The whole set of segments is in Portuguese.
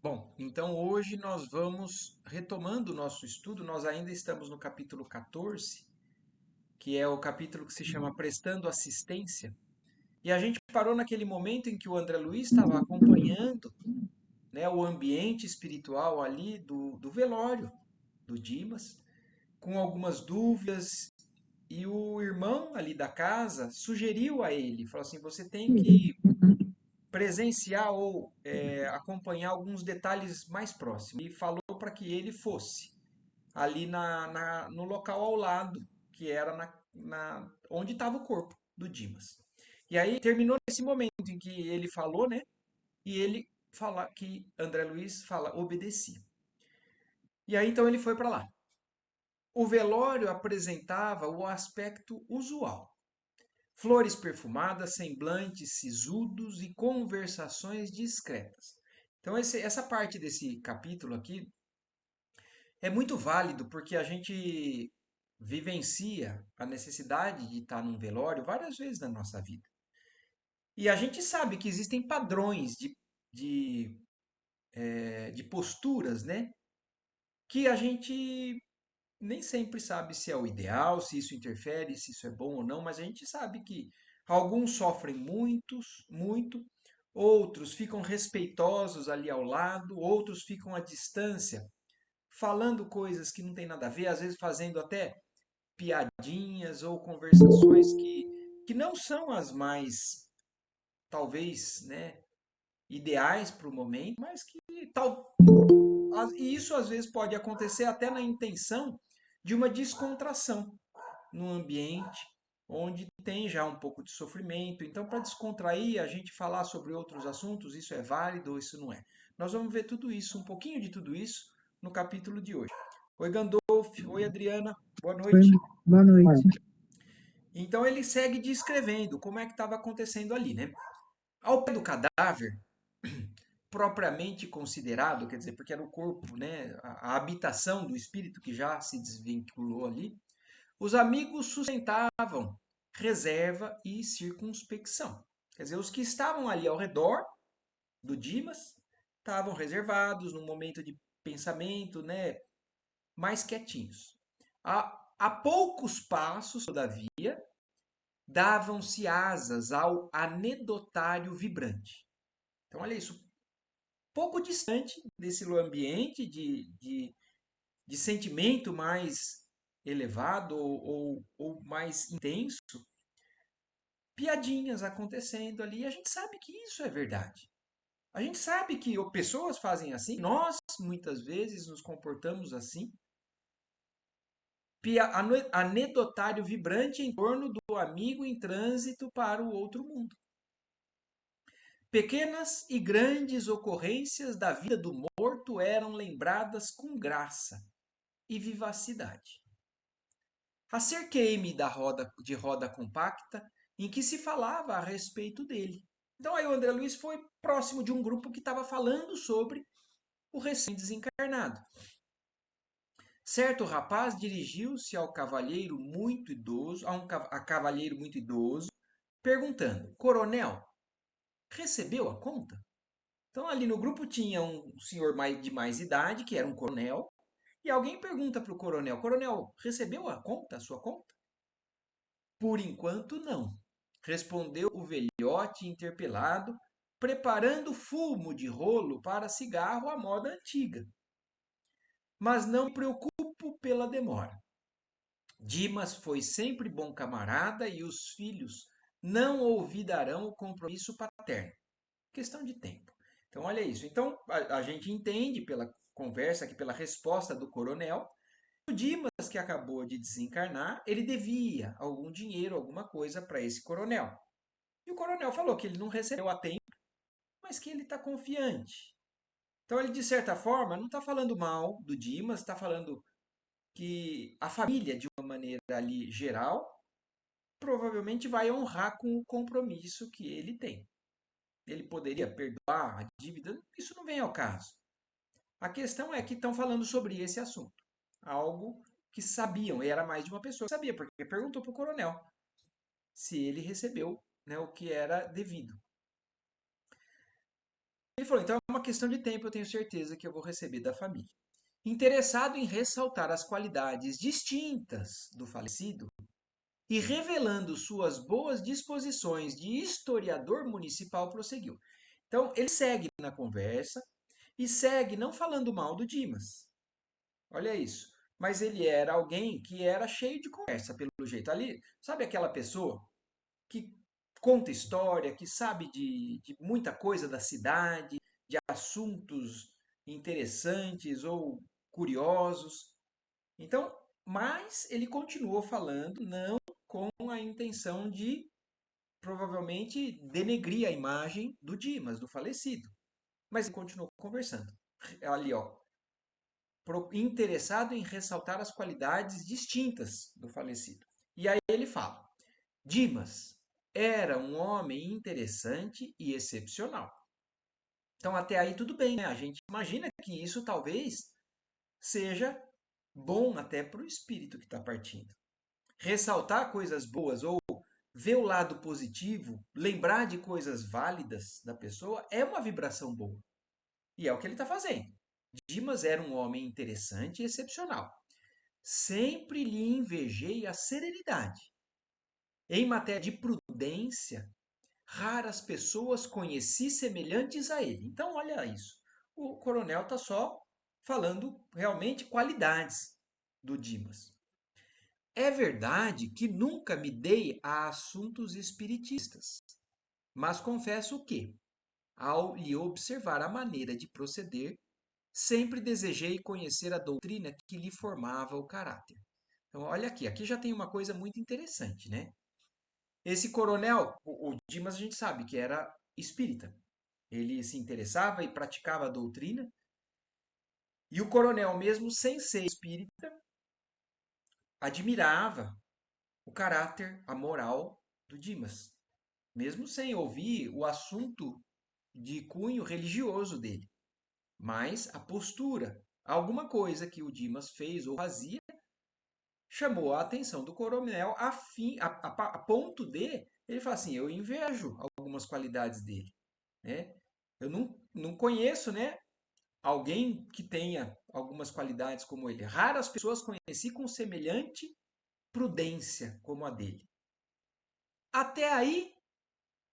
Bom, então hoje nós vamos retomando o nosso estudo, nós ainda estamos no capítulo 14, que é o capítulo que se chama Prestando Assistência, e a gente parou naquele momento em que o André Luiz estava acompanhando, né, o ambiente espiritual ali do velório do Dimas, com algumas dúvidas, e o irmão ali da casa sugeriu a ele, falou assim, você tem que presenciar ou acompanhar alguns detalhes mais próximos, e falou para que ele fosse ali no local ao lado, que era onde estava o corpo do Dimas. E aí terminou nesse momento em que ele falou, né? E ele fala que André Luiz fala, obedecia. E aí então ele foi para lá. O velório apresentava o aspecto usual. Flores perfumadas, semblantes sisudos e conversações discretas. Então essa parte desse capítulo aqui é muito válido porque a gente vivencia a necessidade de estar num velório várias vezes na nossa vida. E a gente sabe que existem padrões de, de posturas, né? Que a gente nem sempre sabe se é o ideal, se isso interfere, se isso é bom ou não, mas a gente sabe que alguns sofrem muito, outros ficam respeitosos ali ao lado, outros ficam à distância, falando coisas que não tem nada a ver, às vezes fazendo até piadinhas ou conversações que não são as mais, talvez, né, ideais para o momento, mas que tal. E isso às vezes pode acontecer até na intenção de uma descontração num ambiente onde tem já um pouco de sofrimento. Então, para descontrair, a gente falar sobre outros assuntos, isso é válido ou isso não é. Nós vamos ver tudo isso, um pouquinho de tudo isso, no capítulo de hoje. Oi, Gandolf. Oi, Adriana. Boa Oi, noite. boa noite. Então ele segue descrevendo como é que estava acontecendo ali, né? Ao pé do cadáver, propriamente considerado, quer dizer, porque era o corpo, né, a habitação do espírito que já se desvinculou ali, os amigos sustentavam reserva e circunspecção. Quer dizer, os que estavam ali ao redor do Dimas estavam reservados, num momento de pensamento, né, mais quietinhos. A poucos passos, todavia, davam-se asas ao anedotário vibrante. Então, olha isso, pouco distante desse ambiente de sentimento mais elevado ou mais intenso, piadinhas acontecendo ali. E a gente sabe que isso é verdade. A gente sabe que pessoas fazem assim, nós muitas vezes nos comportamos assim. Anedotário vibrante em torno do amigo em trânsito para o outro mundo. Pequenas e grandes ocorrências da vida do morto eram lembradas com graça e vivacidade. Acerquei-me de roda compacta em que se falava a respeito dele. Então aí o André Luiz foi próximo de um grupo que estava falando sobre o recém-desencarnado. Certo rapaz dirigiu-se ao cavalheiro muito idoso, a cavalheiro muito idoso, perguntando: Coronel, recebeu a conta? Então ali no grupo tinha um senhor de mais idade, que era um coronel, e alguém pergunta para o coronel: Coronel, recebeu a conta, a sua conta? Por enquanto não, respondeu o velhote interpelado, preparando fumo de rolo para cigarro à moda antiga. Mas não me preocupo pela demora. Dimas foi sempre bom camarada e os filhos não olvidarão o compromisso paterno. Questão de tempo. Então, olha isso. Então, a gente entende pela conversa aqui, pela resposta do coronel, o Dimas, que acabou de desencarnar, ele devia algum dinheiro, alguma coisa para esse coronel. E o coronel falou que ele não recebeu a tempo, mas que ele está confiante. Então, ele, de certa forma, não está falando mal do Dimas, está falando que a família, de uma maneira ali geral, provavelmente vai honrar com o compromisso que ele tem. Ele poderia perdoar a dívida, isso não vem ao caso. A questão é que estão falando sobre esse assunto. Algo que sabiam, e era mais de uma pessoa que sabia, porque perguntou para o coronel se ele recebeu, né, o que era devido. Ele falou, então é uma questão de tempo, eu tenho certeza que eu vou receber da família. Interessado em ressaltar as qualidades distintas do falecido e revelando suas boas disposições de historiador municipal, prosseguiu. Então, ele segue na conversa e segue não falando mal do Dimas. Olha isso. Mas ele era alguém que era cheio de conversa, pelo jeito. Ali, sabe aquela pessoa que conta história, que sabe de muita coisa da cidade, de assuntos interessantes ou curiosos. Então, mas ele continuou falando, não com a intenção de provavelmente denegrir a imagem do Dimas, do falecido. Mas ele continuou conversando. Ali, ó, interessado em ressaltar as qualidades distintas do falecido. E aí ele fala: Dimas era um homem interessante e excepcional. Então, até aí tudo bem, né? A gente imagina que isso talvez seja bom até para o espírito que está partindo. Ressaltar coisas boas ou ver o lado positivo, lembrar de coisas válidas da pessoa é uma vibração boa. E é o que ele está fazendo. Dimas era um homem interessante e excepcional. Sempre lhe invejei a serenidade. Em matéria de prudência, raras pessoas conheci semelhantes a ele. Então, olha isso. O coronel está só falando realmente qualidades do Dimas. É verdade que nunca me dei a assuntos espiritistas, mas confesso que, ao lhe observar a maneira de proceder, sempre desejei conhecer a doutrina que lhe formava o caráter. Então, olha aqui, aqui já tem uma coisa muito interessante, né? Esse coronel, o Dimas, a gente sabe que era espírita. Ele se interessava e praticava a doutrina. E o coronel, mesmo sem ser espírita, admirava o caráter, a moral do Dimas, mesmo sem ouvir o assunto de cunho religioso dele. Mas a postura, alguma coisa que o Dimas fez ou fazia, chamou a atenção do coronel a ponto de ele falar assim, eu invejo algumas qualidades dele, né? Eu não conheço, né, alguém que tenha algumas qualidades como ele. Raras pessoas conheci com semelhante prudência como a dele. Até aí,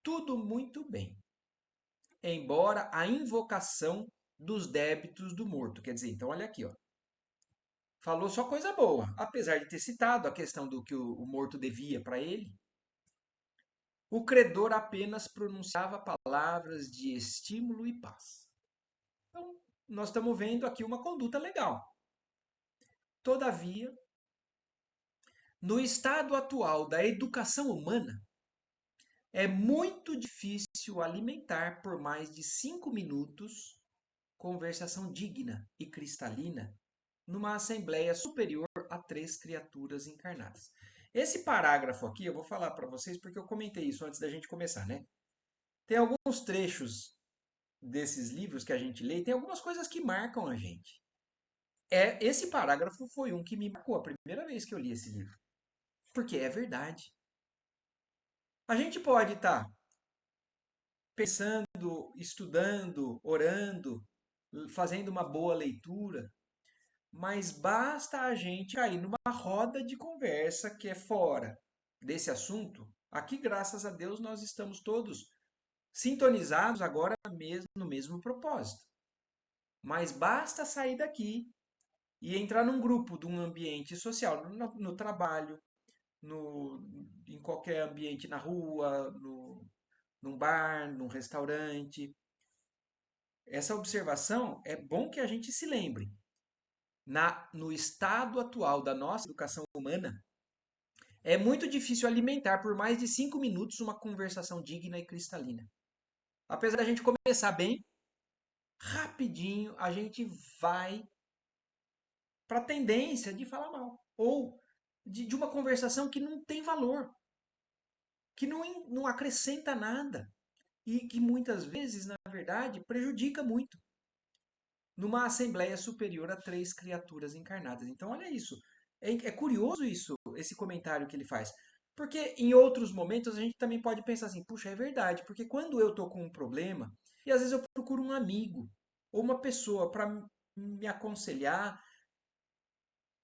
tudo muito bem. Embora a invocação dos débitos do morto. Quer dizer, então olha aqui, ó. Falou só coisa boa, apesar de ter citado a questão do que o morto devia para ele. O credor apenas pronunciava palavras de estímulo e paz. Então, nós estamos vendo aqui uma conduta legal. Todavia, no estado atual da educação humana, é muito difícil alimentar por mais de 5 minutos conversação digna e cristalina numa assembleia superior a 3 criaturas encarnadas. Esse parágrafo aqui eu vou falar para vocês porque eu comentei isso antes da gente começar, né? Tem alguns trechos desses livros que a gente lê, tem algumas coisas que marcam a gente. Esse parágrafo foi um que me marcou a primeira vez que eu li esse livro, porque é verdade. A gente pode estar pensando, estudando, orando, fazendo uma boa leitura, mas basta a gente cair numa roda de conversa que é fora desse assunto. Aqui, graças a Deus, nós estamos todos sintonizados agora mesmo no mesmo propósito. Mas basta sair daqui e entrar num grupo, de um ambiente social, no trabalho, em qualquer ambiente, na rua, num bar, num restaurante. Essa observação é bom que a gente se lembre. No estado atual da nossa educação humana, é muito difícil alimentar por mais de 5 minutos uma conversação digna e cristalina. Apesar da gente começar bem, rapidinho a gente vai para a tendência de falar mal. Ou de uma conversação que não tem valor, que não acrescenta nada. E que muitas vezes, na verdade, prejudica muito. Numa assembleia superior a 3 criaturas encarnadas. Então, olha isso. É curioso isso, esse comentário que ele faz. Porque em outros momentos a gente também pode pensar assim, puxa, é verdade, porque quando eu tô com um problema, e às vezes eu procuro um amigo ou uma pessoa para me aconselhar,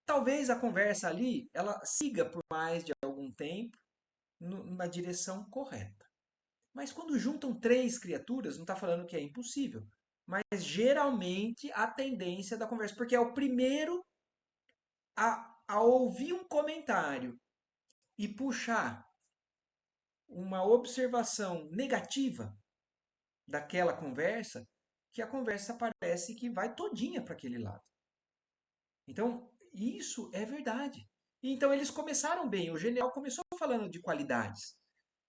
talvez a conversa ali ela siga por mais de algum tempo na direção correta. Mas quando juntam três criaturas, não está falando que é impossível, mas geralmente a tendência da conversa, porque é o primeiro a ouvir um comentário e puxar uma observação negativa daquela conversa, que a conversa parece que vai todinha para aquele lado. Então, isso é verdade. Então, eles começaram bem. O Genial começou falando de qualidades,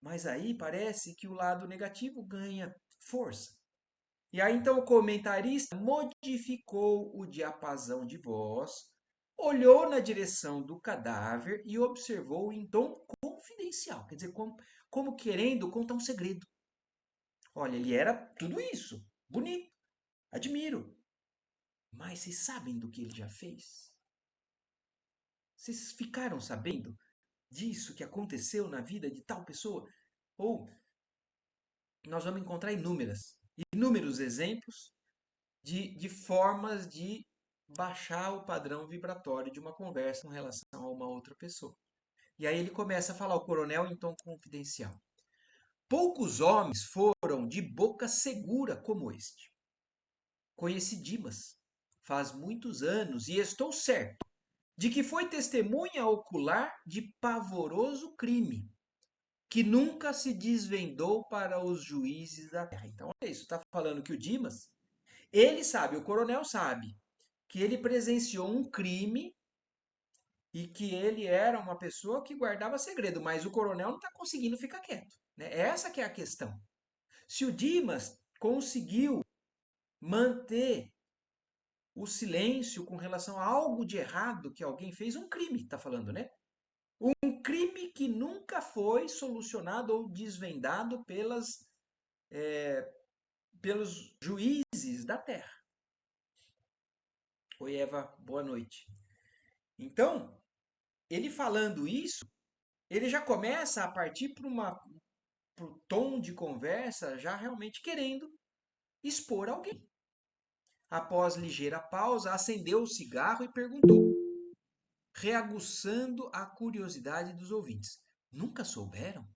mas aí parece que o lado negativo ganha força. E aí, então, o comentarista modificou o diapasão de voz, olhou na direção do cadáver e observou em tom confidencial. Quer dizer, como querendo contar um segredo. Olha, ele era tudo isso. Bonito. Admiro. Mas vocês sabem do que ele já fez? Vocês ficaram sabendo disso que aconteceu na vida de tal pessoa? Ou nós vamos encontrar inúmeros exemplos de formas de baixar o padrão vibratório de uma conversa com relação a uma outra pessoa. E aí ele começa a falar, o coronel em tom confidencial. Poucos homens foram de boca segura como este. Conheci Dimas faz muitos anos e estou certo de que foi testemunha ocular de pavoroso crime, que nunca se desvendou para os juízes da terra. Então, é isso, está falando que o Dimas, ele sabe, o coronel sabe, que ele presenciou um crime e que ele era uma pessoa que guardava segredo, mas o coronel não está conseguindo ficar quieto. Né? Essa que é a questão. Se o Dimas conseguiu manter o silêncio com relação a algo de errado que alguém fez, um crime, está falando, né? Um crime que nunca foi solucionado ou desvendado pelos juízes da terra. Oi, Eva, boa noite. Então, ele falando isso, ele já começa a partir para o tom de conversa, já realmente querendo expor alguém. Após ligeira pausa, acendeu o cigarro e perguntou, reaguçando a curiosidade dos ouvintes. Nunca souberam?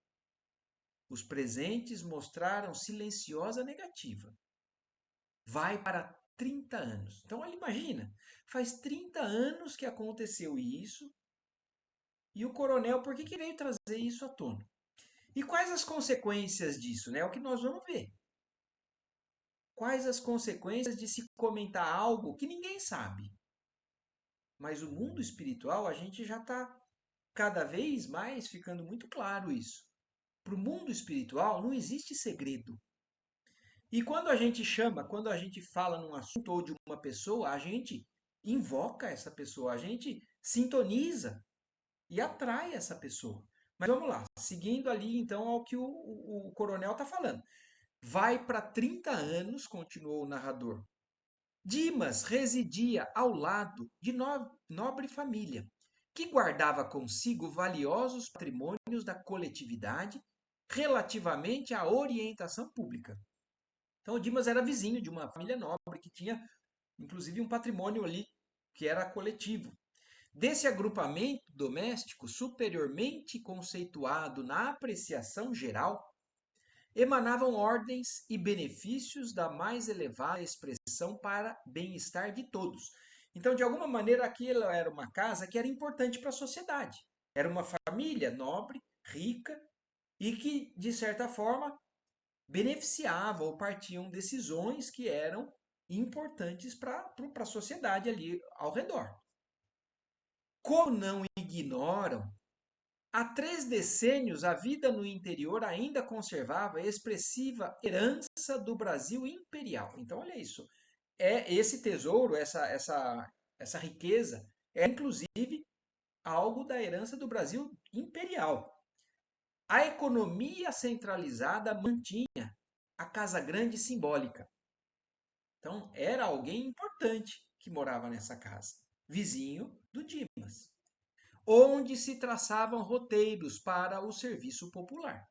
Os presentes mostraram silenciosa negativa. Vai para 30 anos. Então, olha, imagina, faz 30 anos que aconteceu isso, e o coronel, por que que veio trazer isso à tona? E quais as consequências disso? Né? É o que nós vamos ver. Quais as consequências de se comentar algo que ninguém sabe? Mas o mundo espiritual, a gente já está cada vez mais ficando muito claro isso. Para o mundo espiritual não existe segredo. E quando a gente chama, quando a gente fala num assunto ou de uma pessoa, a gente invoca essa pessoa, a gente sintoniza e atrai essa pessoa. Mas vamos lá, seguindo ali então ao que o coronel está falando. Vai para 30 anos, continuou o narrador. Dimas residia ao lado de nobre família, que guardava consigo valiosos patrimônios da coletividade relativamente à orientação pública. Então, o Dimas era vizinho de uma família nobre que tinha, inclusive, um patrimônio ali que era coletivo. Desse agrupamento doméstico superiormente conceituado na apreciação geral, emanavam ordens e benefícios da mais elevada expressão para bem-estar de todos. Então, de alguma maneira, aquilo era uma casa que era importante para a sociedade. Era uma família nobre, rica e que, de certa forma, beneficiava ou partiam decisões que eram importantes para a sociedade ali ao redor. Como não ignoram, há 3 decênios a vida no interior ainda conservava a expressiva herança do Brasil imperial. Então, olha isso. É esse tesouro, essa riqueza, é inclusive algo da herança do Brasil imperial. A economia centralizada mantinha a Casa Grande simbólica. Então, era alguém importante que morava nessa casa, vizinho do Dimas. onde se traçavam roteiros para o serviço popular.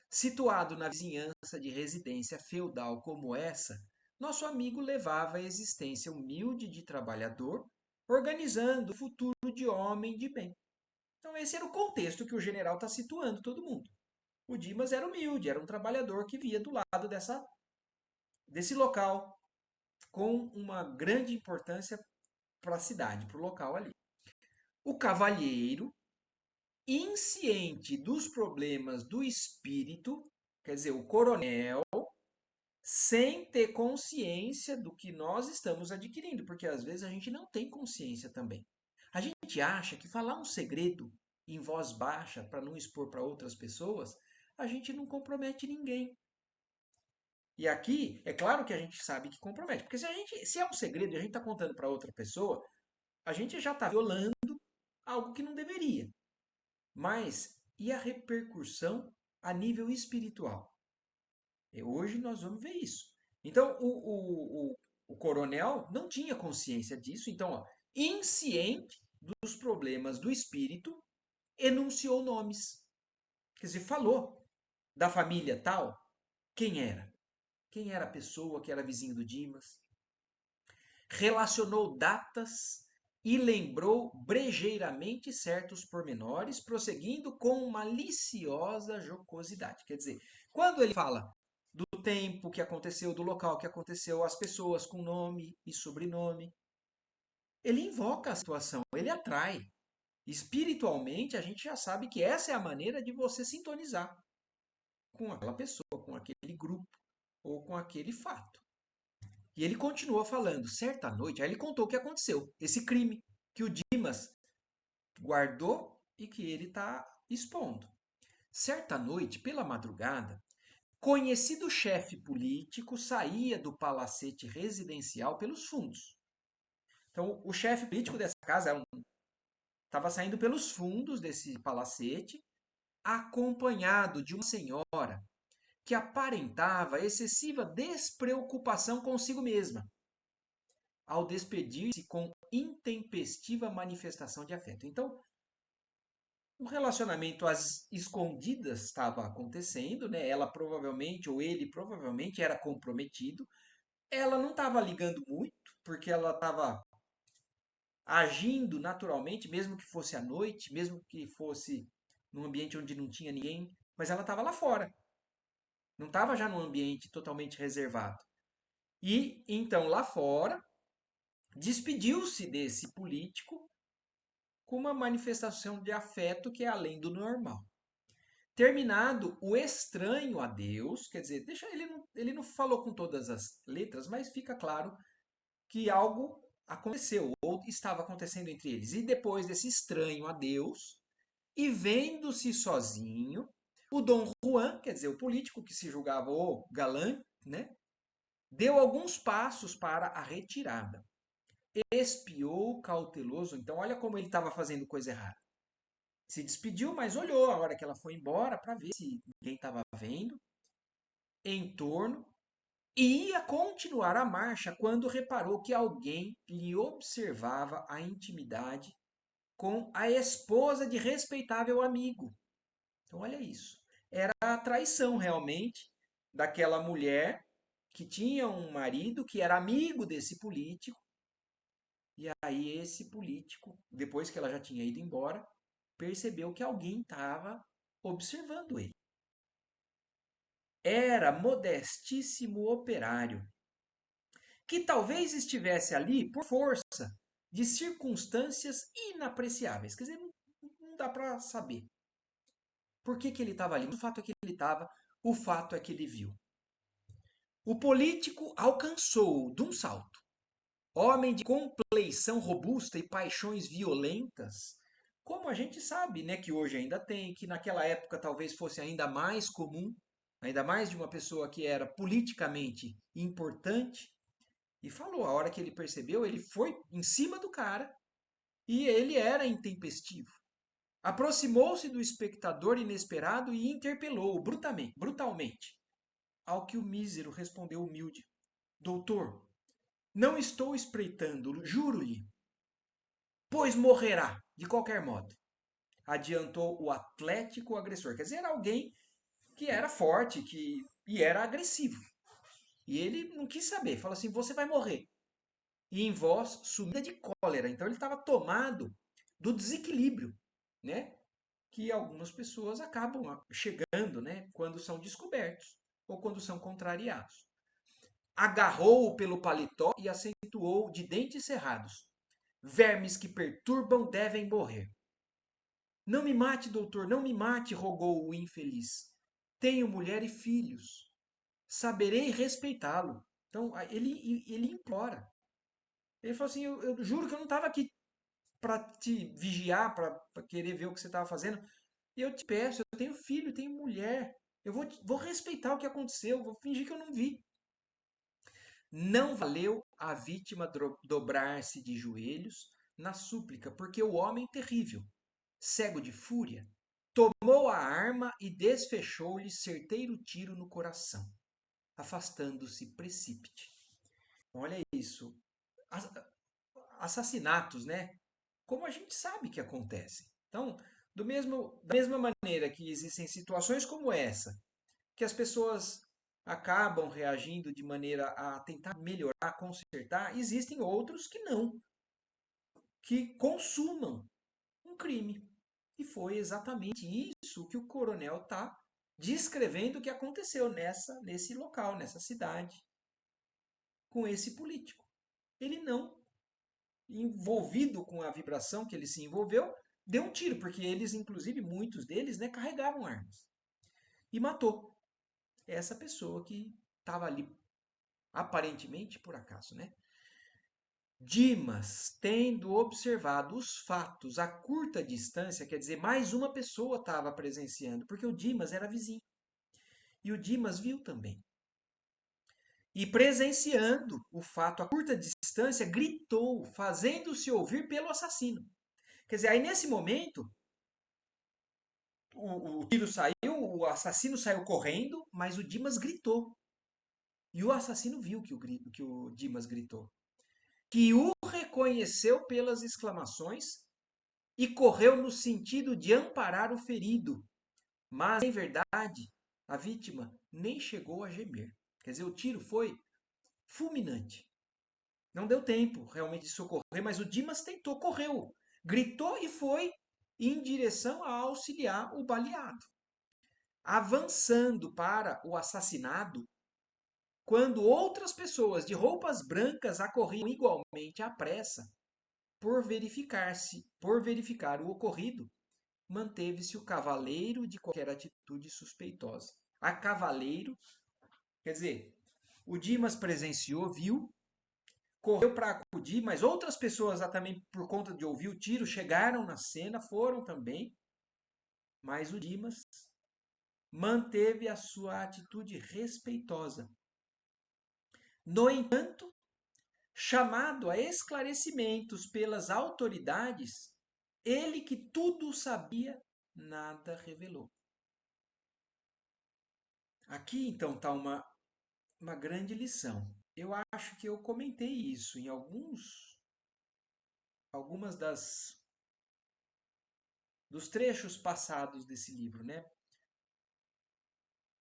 Situado na vizinhança de residência feudal como essa, nosso amigo levava a existência humilde de trabalhador, organizando o futuro de homem de bem. Então, esse era o contexto que o general está situando todo mundo. O Dimas era humilde, era um trabalhador que via do lado desse local, com uma grande importância para a cidade, para o local ali. O cavalheiro, insciente dos problemas do espírito, quer dizer, o coronel, sem ter consciência do que nós estamos adquirindo, porque às vezes a gente não tem consciência também. A gente acha que falar um segredo em voz baixa para não expor para outras pessoas, a gente não compromete ninguém. E aqui, é claro que a gente sabe que compromete, porque se é um segredo e a gente está contando para outra pessoa, a gente já está violando algo que não deveria. Mas e a repercussão a nível espiritual? Hoje nós vamos ver isso. Então, o coronel não tinha consciência disso, então, ó, insciente dos problemas do espírito, enunciou nomes. Quer dizer, falou da família tal, quem era? Quem era a pessoa que era vizinho do Dimas? Relacionou datas e lembrou brejeiramente certos pormenores, prosseguindo com maliciosa jocosidade. Quer dizer, quando ele fala do tempo que aconteceu, do local que aconteceu, as pessoas com nome e sobrenome, ele invoca a situação, ele atrai. Espiritualmente, a gente já sabe que essa é a maneira de você sintonizar com aquela pessoa, com aquele grupo ou com aquele fato. E ele continuou falando, certa noite, aí ele contou o que aconteceu, esse crime que o Dimas guardou e que ele está expondo. Certa noite, pela madrugada, conhecido chefe político saía do palacete residencial pelos fundos. Então, o chefe político dessa casa estava saindo pelos fundos desse palacete, acompanhado de uma senhora que aparentava excessiva despreocupação consigo mesma, ao despedir-se com intempestiva manifestação de afeto. Então, o relacionamento às escondidas estava acontecendo, né? Ela provavelmente, ou ele provavelmente era comprometido. Ela não estava ligando muito, porque ela estava agindo naturalmente, mesmo que fosse à noite, mesmo que fosse num ambiente onde não tinha ninguém, mas ela estava lá fora. Não estava já num ambiente totalmente reservado. E então lá fora, despediu-se desse político com uma manifestação de afeto que é além do normal. Terminado o estranho a Deus, quer dizer, deixa ele não falou com todas as letras, mas fica claro que algo aconteceu ou estava acontecendo entre eles. E depois desse estranho a Deus, e vendo-se sozinho, o Dom Juan, quer dizer, o político que se julgava o galã, né, deu alguns passos para a retirada. Espiou cauteloso, então olha como ele estava fazendo coisa errada. Se despediu, mas olhou a hora que ela foi embora para ver se ninguém estava vendo em torno e ia continuar a marcha quando reparou que alguém lhe observava a intimidade com a esposa de respeitável amigo. Então, olha isso. Era a traição realmente daquela mulher que tinha um marido que era amigo desse político. E aí, esse político, depois que ela já tinha ido embora, percebeu que alguém estava observando ele. Era modestíssimo operário, que talvez estivesse ali por força de circunstâncias inapreciáveis. Quer dizer, não dá para saber por que ele estava ali. O fato é que ele estava, o fato é que ele viu. O político alcançou de um salto. Homem de compleição robusta e paixões violentas, como a gente sabe, né, que hoje ainda tem, que naquela época talvez fosse ainda mais comum, ainda mais de uma pessoa que era politicamente importante, e falou, a hora que ele percebeu, ele foi em cima do cara e ele era intempestivo. Aproximou-se do espectador inesperado e interpelou-o brutalmente. Ao que o mísero respondeu humilde: Doutor, não estou espreitando, juro-lhe, pois morrerá, de qualquer modo. adiantou o atlético agressor. Quer dizer, era alguém que era forte e era agressivo. E ele não quis saber, falou assim: você vai morrer. E em voz sumida de cólera. Então ele estava tomado do desequilíbrio, né? Que algumas pessoas acabam chegando, né? Quando são descobertos ou quando são contrariados. Agarrou-o pelo paletó e acentuou de dentes cerrados: vermes que perturbam devem morrer. Não me mate, doutor, não me mate, rogou o infeliz. Tenho mulher e filhos. Saberei respeitá-lo. Então, ele implora. Ele falou assim: eu juro que eu não estava aqui para te vigiar, para querer ver o que você estava fazendo. E eu te peço, eu tenho filho, tenho mulher. Eu vou respeitar o que aconteceu, vou fingir que eu não vi. Não valeu a vítima dobrar-se de joelhos na súplica, porque o homem terrível, cego de fúria, tomou a arma e desfechou-lhe certeiro tiro no coração, afastando-se precípite. Olha isso. Assassinatos, né? Como a gente sabe que acontecem. Então, da mesma maneira que existem situações como essa, que as pessoas acabam reagindo de maneira a tentar melhorar, consertar, existem outros que não, que consumam um crime. E foi exatamente isso que o coronel está descrevendo que aconteceu nesse local, nessa cidade, com esse político. Ele não, envolvido com a vibração que ele se envolveu, deu um tiro, porque eles, inclusive muitos deles, né, carregavam armas. E matou essa pessoa que estava ali, aparentemente por acaso, né? Dimas, tendo observado os fatos a curta distância, quer dizer, mais uma pessoa estava presenciando, porque o Dimas era vizinho. E o Dimas viu também. E presenciando o fato a curta distância, gritou, fazendo-se ouvir pelo assassino. Quer dizer, aí nesse momento, o tiro saiu, o assassino saiu correndo, mas o Dimas gritou. E o assassino viu que o Dimas gritou. Que o reconheceu pelas exclamações e correu no sentido de amparar o ferido. Mas, em verdade, a vítima nem chegou a gemer. Quer dizer, o tiro foi fulminante. Não deu tempo realmente de socorrer, mas o Dimas tentou, correu, gritou e foi em direção a auxiliar o baleado. Avançando para o assassinado, quando outras pessoas de roupas brancas acorriam igualmente à pressa, por verificar o ocorrido, manteve-se o cavaleiro de qualquer atitude suspeitosa. A cavaleiro, quer dizer, o Dimas presenciou, viu, correu para acudir, mas outras pessoas também, por conta de ouvir o tiro, chegaram na cena, foram também, mas o Dimas manteve a sua atitude respeitosa. No entanto, chamado a esclarecimentos pelas autoridades, ele que tudo sabia, nada revelou. Aqui então está uma grande lição. Eu acho que eu comentei isso em algumas dos trechos passados desse livro, né?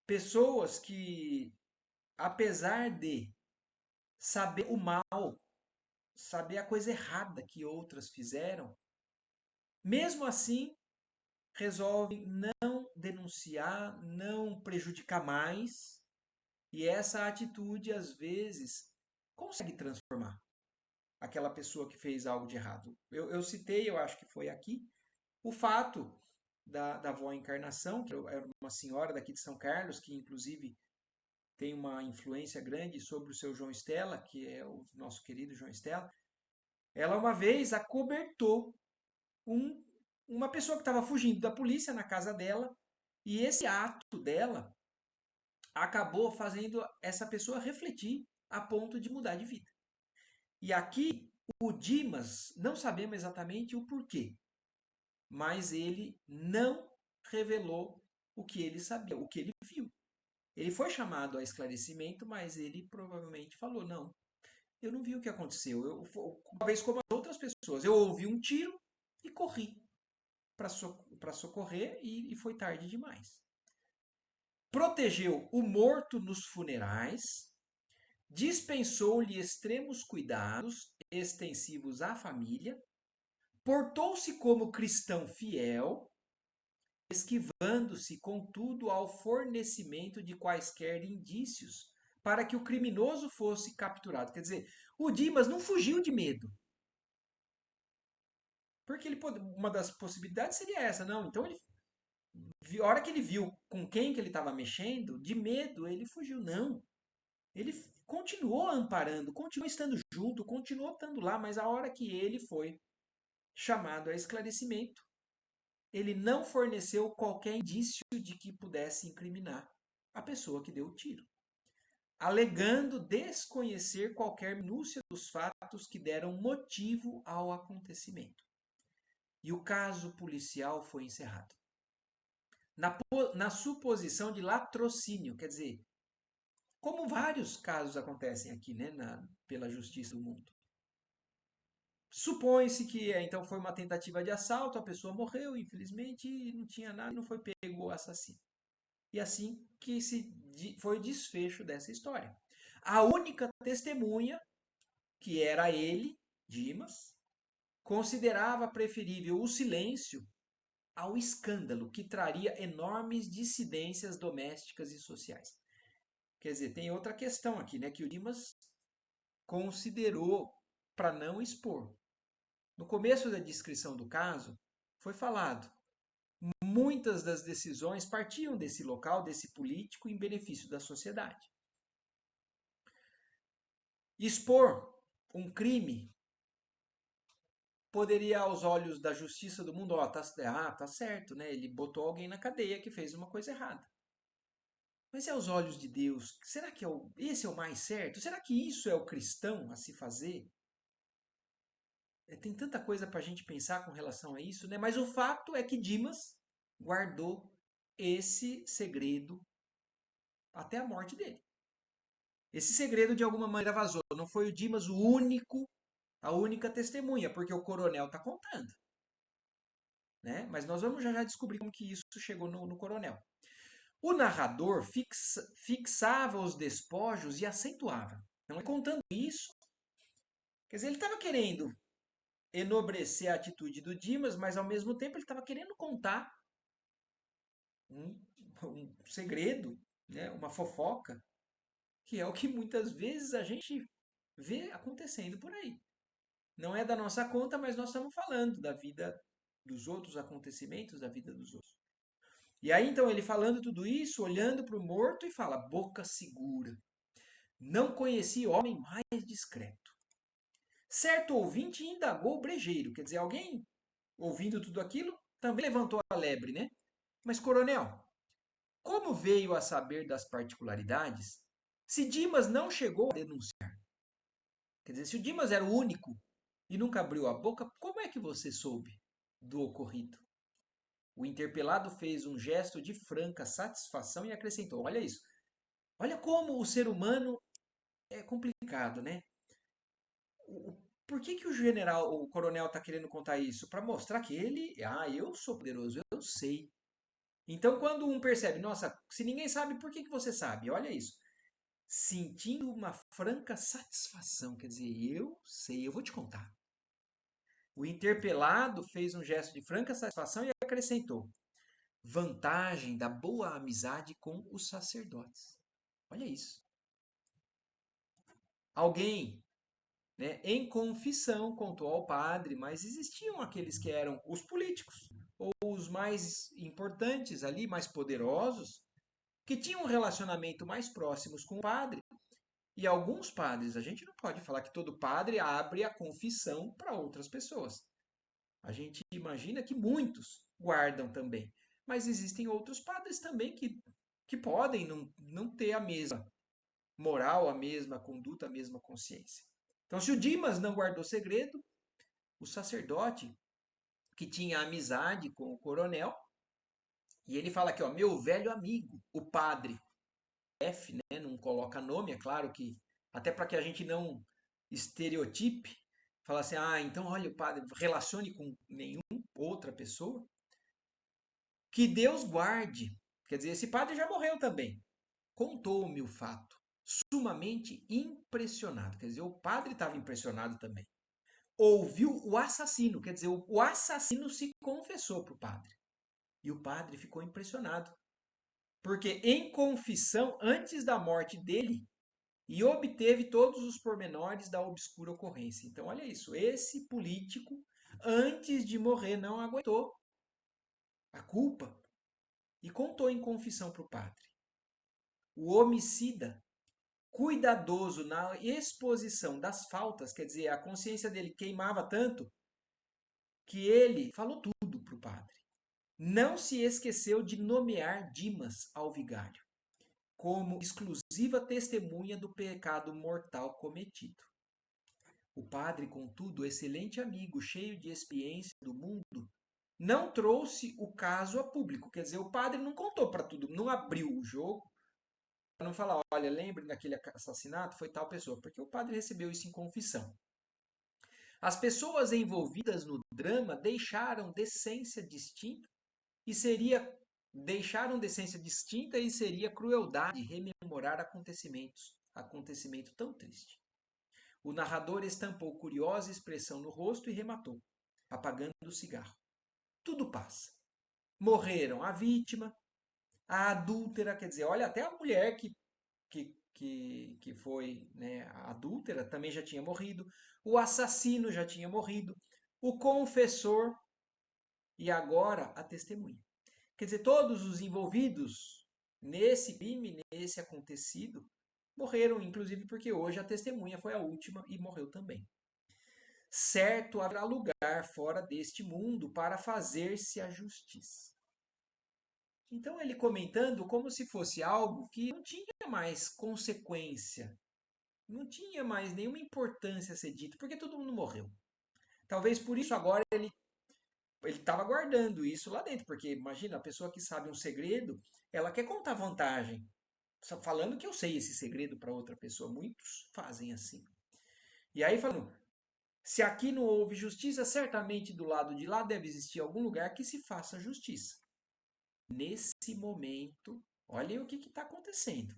Pessoas que, apesar de saber o mal, saber a coisa errada que outras fizeram, mesmo assim resolvem não denunciar, não prejudicar mais, e essa atitude às vezes consegue transformar aquela pessoa que fez algo de errado. Eu citei, eu acho que foi aqui, o fato da avó Encarnação, que era uma senhora daqui de São Carlos, que inclusive tem uma influência grande sobre o seu João Estela, que é o nosso querido João Estela. Ela uma vez acobertou um, uma pessoa que estava fugindo da polícia na casa dela, e esse ato dela acabou fazendo essa pessoa refletir a ponto de mudar de vida. E aqui o Dimas, não sabemos exatamente o porquê, mas ele não revelou o que ele sabia, o que ele viu. Ele foi chamado a esclarecimento, mas ele provavelmente falou: não, eu não vi o que aconteceu. Talvez como as outras pessoas, eu ouvi um tiro e corri. para socorrer e foi tarde demais. Protegeu o morto nos funerais, dispensou-lhe extremos cuidados extensivos à família, portou-se como cristão fiel, esquivando-se, contudo, ao fornecimento de quaisquer indícios para que o criminoso fosse capturado. Quer dizer, o Dimas não fugiu de medo. Porque uma das possibilidades seria essa, não. Então, a hora que ele viu com quem que ele estava mexendo, de medo, ele fugiu. Não. Ele continuou amparando, continuou estando junto, continuou estando lá, mas a hora que ele foi chamado a esclarecimento, ele não forneceu qualquer indício de que pudesse incriminar a pessoa que deu o tiro, alegando desconhecer qualquer minúcia dos fatos que deram motivo ao acontecimento. E o caso policial foi encerrado. Na suposição de latrocínio, quer dizer, como vários casos acontecem aqui, né, pela justiça do mundo. Supõe-se que então foi uma tentativa de assalto, a pessoa morreu, infelizmente, e não tinha nada, não foi pego o assassino. E assim que foi o desfecho dessa história. A única testemunha, que era ele, Dimas, considerava preferível o silêncio ao escândalo, que traria enormes dissidências domésticas e sociais. Quer dizer, tem outra questão aqui, né, que o Dimas considerou para não expor. No começo da descrição do caso, foi falado, muitas das decisões partiam desse local, desse político, em benefício da sociedade. Expor um crime poderia, aos olhos da justiça do mundo, tá certo, né? Ele botou alguém na cadeia que fez uma coisa errada. Mas e aos olhos de Deus, será que esse é o mais certo? Será que isso é o cristão a se fazer? Tem tanta coisa para a gente pensar com relação a isso, né? Mas o fato é que Dimas guardou esse segredo até a morte dele. Esse segredo de alguma maneira vazou. Não foi o Dimas a única testemunha, porque o coronel está contando, né? Mas nós vamos já descobrir como que isso chegou no coronel. O narrador fixava os despojos e acentuava. Então, contando isso, quer dizer, ele estava querendo enobrecer a atitude do Dimas, mas ao mesmo tempo ele estava querendo contar um, um segredo, né? Uma fofoca, que é o que muitas vezes a gente vê acontecendo por aí. Não é da nossa conta, mas nós estamos falando da vida dos outros, acontecimentos da vida dos outros. E aí então ele falando tudo isso, olhando para o morto e fala, boca segura. Não conheci homem mais discreto. Certo ouvinte indagou o brejeiro, quer dizer, alguém ouvindo tudo aquilo também levantou a lebre, né? Mas, coronel, como veio a saber das particularidades se Dimas não chegou a denunciar? Quer dizer, se o Dimas era o único e nunca abriu a boca, como é que você soube do ocorrido? O interpelado fez um gesto de franca satisfação e acrescentou: olha isso. Olha como o ser humano é complicado, né? Por que o general, o coronel está querendo contar isso? Para mostrar que eu sou poderoso, eu sei. Então, quando um percebe, nossa, se ninguém sabe, por que você sabe? Olha isso. Sentindo uma franca satisfação, quer dizer, eu sei, eu vou te contar. O interpelado fez um gesto de franca satisfação e acrescentou: vantagem da boa amizade com os sacerdotes. Olha isso. Alguém, né, em confissão contou ao padre, mas existiam aqueles que eram os políticos, ou os mais importantes ali, mais poderosos, que tinham um relacionamento mais próximos com o padre. E alguns padres, a gente não pode falar que todo padre abre a confissão para outras pessoas. A gente imagina que muitos guardam também. Mas existem outros padres também que podem não ter a mesma moral, a mesma conduta, a mesma consciência. Então, se o Dimas não guardou segredo, o sacerdote que tinha amizade com o coronel, e ele fala aqui, ó, meu velho amigo, o padre F, né, não coloca nome, é claro que até para que a gente não estereotipe, fala assim, então olha o padre, relacione com nenhuma outra pessoa. Que Deus guarde. Quer dizer, esse padre já morreu também. Contou-me o fato, sumamente impressionado. Quer dizer, o padre estava impressionado também. Ouviu o assassino, quer dizer, o assassino se confessou para o padre. E o padre ficou impressionado. Porque em confissão, antes da morte dele, e obteve todos os pormenores da obscura ocorrência. Então, olha isso, esse político, antes de morrer, não aguentou a culpa e contou em confissão para o padre. O homicida, cuidadoso na exposição das faltas, quer dizer, a consciência dele queimava tanto que ele falou tudo para o padre. Não se esqueceu de nomear Dimas ao vigário como exclusiva testemunha do pecado mortal cometido. O padre, contudo, excelente amigo, cheio de experiência do mundo, não trouxe o caso a público. Quer dizer, o padre não contou para tudo, não abriu o jogo, para não falar, olha, lembre daquele assassinato, foi tal pessoa, porque o padre recebeu isso em confissão. As pessoas envolvidas no drama deixaram decência distinta e seria crueldade rememorar acontecimento tão triste. O narrador estampou curiosa expressão no rosto e rematou, apagando o cigarro. Tudo passa. Morreram a vítima, a adúltera, quer dizer, olha, até a mulher que foi, né, a adúltera também já tinha morrido, o assassino já tinha morrido, o confessor e agora a testemunha. Quer dizer, todos os envolvidos nesse crime, nesse acontecido, morreram, inclusive porque hoje a testemunha foi a última e morreu também. Certo haverá lugar fora deste mundo para fazer-se a justiça. Então ele comentando como se fosse algo que não tinha mais consequência, não tinha mais nenhuma importância a ser dito, porque todo mundo morreu. Talvez por isso agora ele estava guardando isso lá dentro, porque imagina, a pessoa que sabe um segredo, ela quer contar vantagem, só falando que eu sei esse segredo para outra pessoa. Muitos fazem assim. E aí falando, se aqui não houve justiça, certamente do lado de lá deve existir algum lugar que se faça justiça. Nesse momento, olhem o que está acontecendo.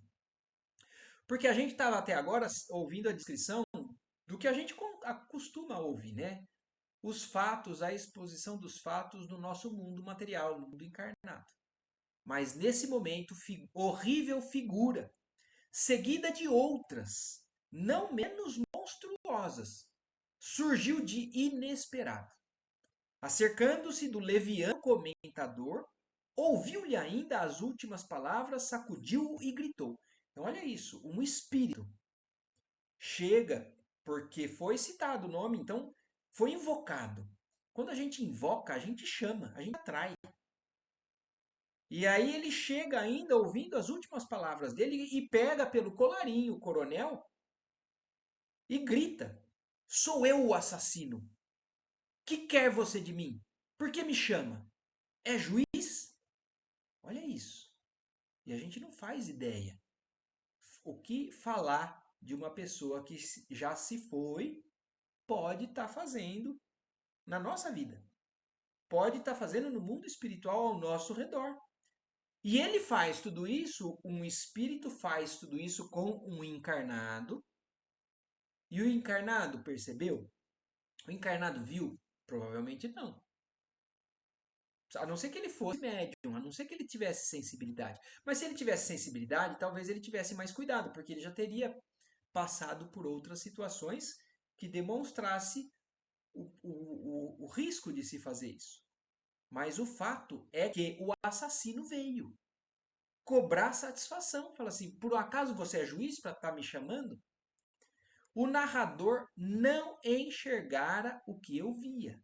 Porque a gente estava até agora ouvindo a descrição do que a gente acostuma ouvir, né? Os fatos, a exposição dos fatos no nosso mundo material, no mundo encarnado. Mas nesse momento, horrível figura, seguida de outras, não menos monstruosas, surgiu de inesperado. Acercando-se do leviano comentador, ouviu-lhe ainda as últimas palavras, sacudiu-o e gritou. Então, olha isso, um espírito chega, porque foi citado o nome, então foi invocado. Quando a gente invoca, a gente chama, a gente atrai. E aí ele chega ainda ouvindo as últimas palavras dele e pega pelo colarinho o coronel e grita: Sou eu o assassino. Que quer você de mim? Por que me chama? É juiz? Olha isso. E a gente não faz ideia o que falar de uma pessoa que já se foi pode estar fazendo na nossa vida. Pode estar fazendo no mundo espiritual ao nosso redor. E ele faz tudo isso, um espírito faz tudo isso com um encarnado. E o encarnado percebeu? O encarnado viu? Provavelmente não. A não ser que ele fosse médium, a não ser que ele tivesse sensibilidade. Mas se ele tivesse sensibilidade, talvez ele tivesse mais cuidado, porque ele já teria passado por outras situações que demonstrasse o risco de se fazer isso. Mas o fato é que o assassino veio cobrar satisfação. Fala assim, por acaso você é juiz para estar me chamando? O narrador não enxergara o que eu via,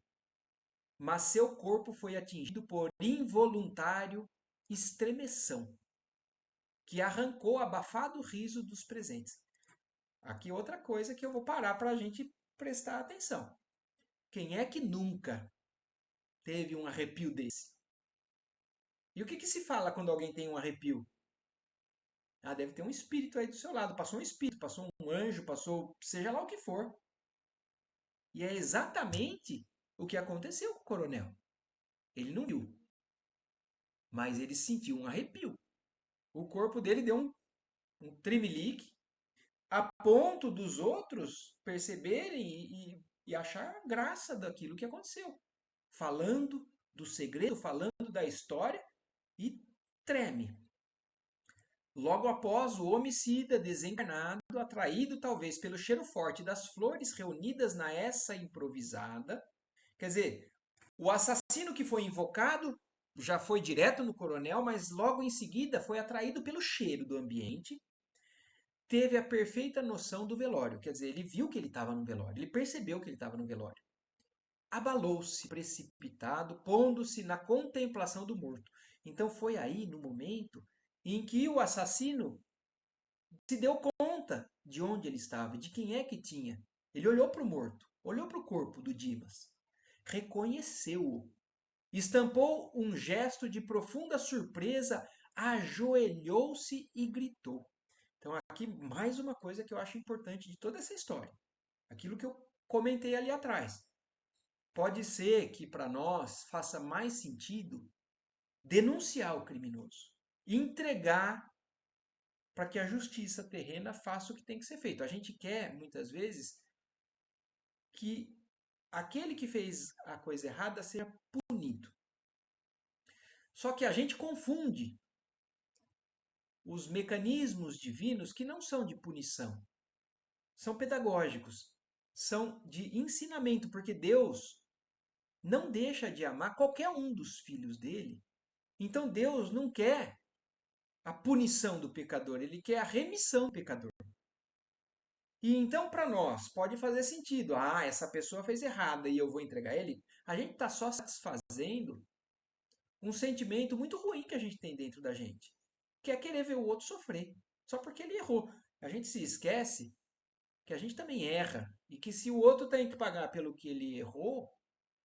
mas seu corpo foi atingido por involuntário estremeção, que arrancou abafado riso dos presentes. Aqui outra coisa que eu vou parar para a gente prestar atenção. Quem é que nunca teve um arrepio desse? E o que se fala quando alguém tem um arrepio? Ah, deve ter um espírito aí do seu lado. Passou um espírito, passou um anjo, passou seja lá o que for. E é exatamente o que aconteceu com o coronel. Ele não viu. mas ele sentiu um arrepio. O corpo dele deu um tremelique, a ponto dos outros perceberem e achar graça daquilo que aconteceu. Falando do segredo, falando da história, e treme. Logo após, o homicida desencarnado, atraído talvez pelo cheiro forte das flores reunidas na essa improvisada, quer dizer, o assassino que foi invocado já foi direto no coronel, mas logo em seguida foi atraído pelo cheiro do ambiente, teve a perfeita noção do velório, quer dizer, ele viu que ele estava no velório, ele percebeu que ele estava no velório. Abalou-se, precipitado, pondo-se na contemplação do morto. Então foi aí, no momento, em que o assassino se deu conta de onde ele estava, de quem é que tinha. Ele olhou para o morto, olhou para o corpo do Dimas, reconheceu-o, estampou um gesto de profunda surpresa, ajoelhou-se e gritou. Então, aqui mais uma coisa que eu acho importante de toda essa história. Aquilo que eu comentei ali atrás. Pode ser que para nós faça mais sentido denunciar o criminoso, entregar para que a justiça terrena faça o que tem que ser feito. A gente quer, muitas vezes, que aquele que fez a coisa errada seja punido. Só que a gente confunde os mecanismos divinos que não são de punição, são pedagógicos, são de ensinamento, porque Deus não deixa de amar qualquer um dos filhos dele. Então Deus não quer a punição do pecador, ele quer a remissão do pecador. E então, para nós, pode fazer sentido. Ah, essa pessoa fez errada e eu vou entregar ele. A gente está só satisfazendo um sentimento muito ruim que a gente tem dentro da gente, que é querer ver o outro sofrer, só porque ele errou. A gente se esquece que a gente também erra e que se o outro tem que pagar pelo que ele errou,